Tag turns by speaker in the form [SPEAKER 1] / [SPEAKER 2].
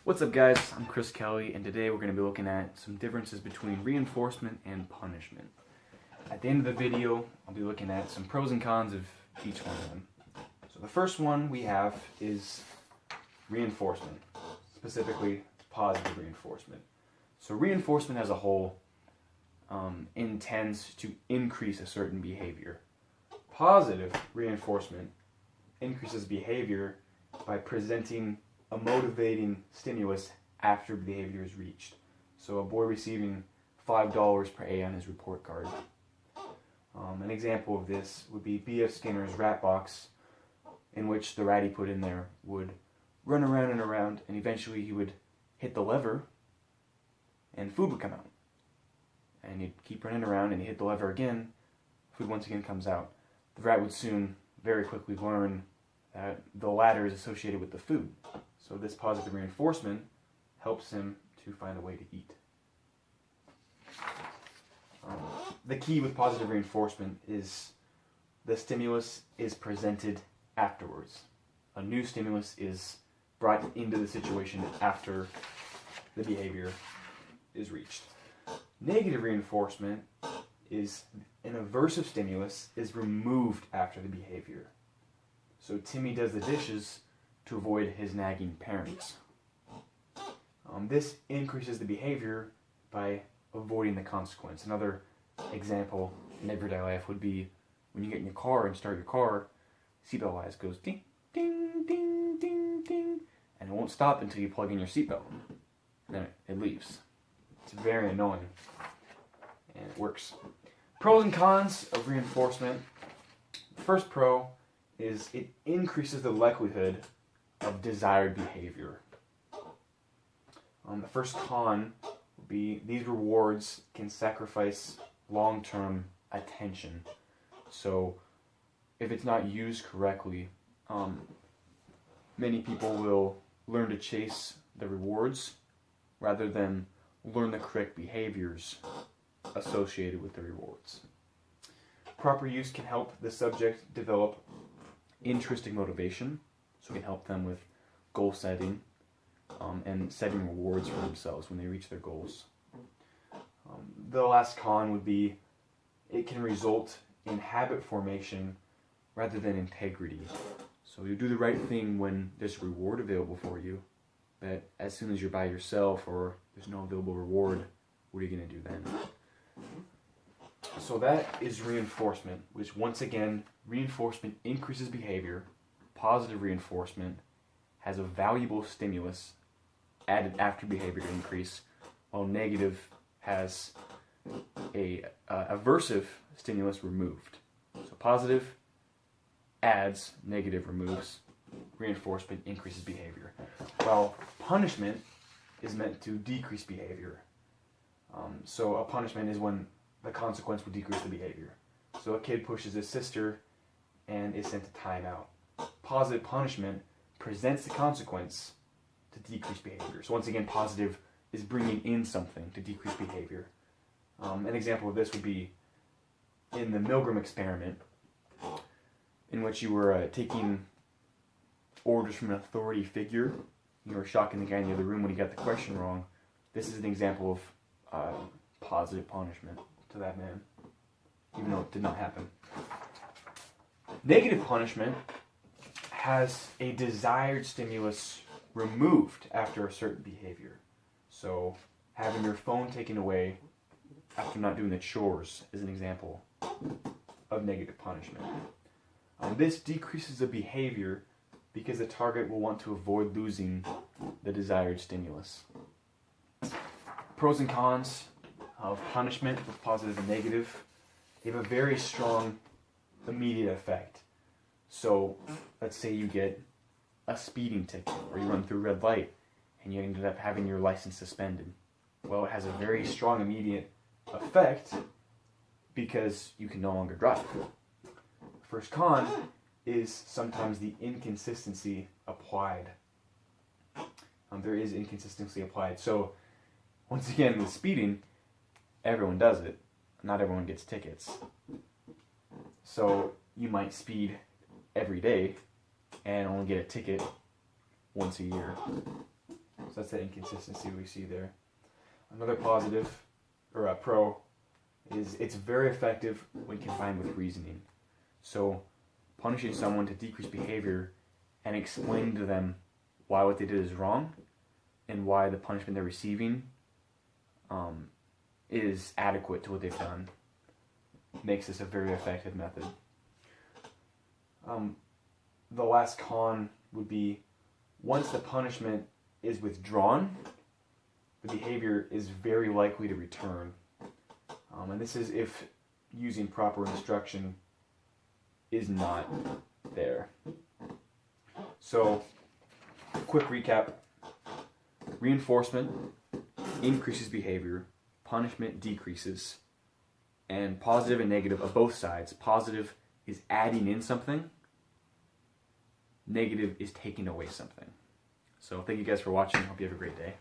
[SPEAKER 1] What's up, guys? I'm Chris Kelly, and today we're going to be looking at some differences between reinforcement and punishment. At the end of the video, I'll be looking at some pros and cons of each one of them. So the first one we have is reinforcement, specifically positive reinforcement. So reinforcement as a whole intends to increase a certain behavior. Positive reinforcement increases behavior by presenting a motivating stimulus after behavior is reached. So a boy receiving $5 per A on his report card. An example of this would be B.F. Skinner's rat box, in which the rat he put in there would run around and around, and eventually he would hit the lever and food would come out. And he'd keep running around and he'd hit the lever again, food once again comes out. The rat would soon very quickly learn that the latter is associated with the food. So this positive reinforcement helps him to find a way to eat. The key with positive reinforcement is the stimulus is presented afterwards. A new stimulus is brought into the situation after the behavior is reached. Negative reinforcement is an aversive stimulus is removed after the behavior. So Timmy does the dishes to avoid his nagging parents. This increases the behavior by avoiding the consequence. Another example in everyday life would be when you get in your car and start your car, seatbelt light goes ding, ding, ding, ding, ding, and it won't stop until you plug in your seatbelt. Then it leaves. It's very annoying, and it works. Pros and cons of reinforcement. The first pro is it increases the likelihood of desired behavior. The first con would be these rewards can sacrifice long-term attention. So if it's not used correctly, many people will learn to chase the rewards rather than learn the correct behaviors associated with the rewards. Proper use can help the subject develop intrinsic motivation, so it can help them with goal setting and setting rewards for themselves when they reach their goals. The last con would be it can result in habit formation rather than integrity. So you do the right thing when there's a reward available for you, but as soon as you're by yourself or there's no available reward, what are you going to do then? So that is reinforcement, which once again, reinforcement increases behavior. Positive reinforcement has a valuable stimulus added after behavior increase, while negative has a aversive stimulus removed. So positive adds, negative removes, reinforcement increases behavior. While punishment is meant to decrease behavior. So a punishment is when the consequence would decrease the behavior. So a kid pushes his sister and is sent to timeout. Positive punishment presents the consequence to decrease behavior. So once again, positive is bringing in something to decrease behavior. An example of this would be in the Milgram experiment, in which you were taking orders from an authority figure. You were shocking the guy in the other room when he got the question wrong. This is an example of positive punishment to that man, even though it did not happen. Negative punishment has a desired stimulus removed after a certain behavior. So having your phone taken away after not doing the chores is an example of negative punishment. This decreases the behavior because the target will want to avoid losing the desired stimulus. Pros and cons of punishment, both positive and negative. They have a very strong immediate effect. So let's say you get a speeding ticket or you run through a red light and you ended up having your license suspended. Well, it has a very strong immediate effect because you can no longer drive. First con is sometimes the inconsistency applied. There is inconsistency applied. So once again, with speeding, everyone does it. Not everyone gets tickets. So you might speed every day and only get a ticket once a year. So that's the inconsistency we see there. Another positive, or a pro, is it's very effective when combined with reasoning. So punishing someone to decrease behavior and explaining to them why what they did is wrong and why the punishment they're receiving is adequate to what they've done makes this a very effective method. The last con would be once the punishment is withdrawn, the behavior is very likely to return. And this is if using proper instruction is not there. So, quick recap. Reinforcement increases behavior, punishment decreases, and positive and negative of both sides. Positive is adding in something, negative is taking away something. So thank you guys for watching. Hope you have a great day.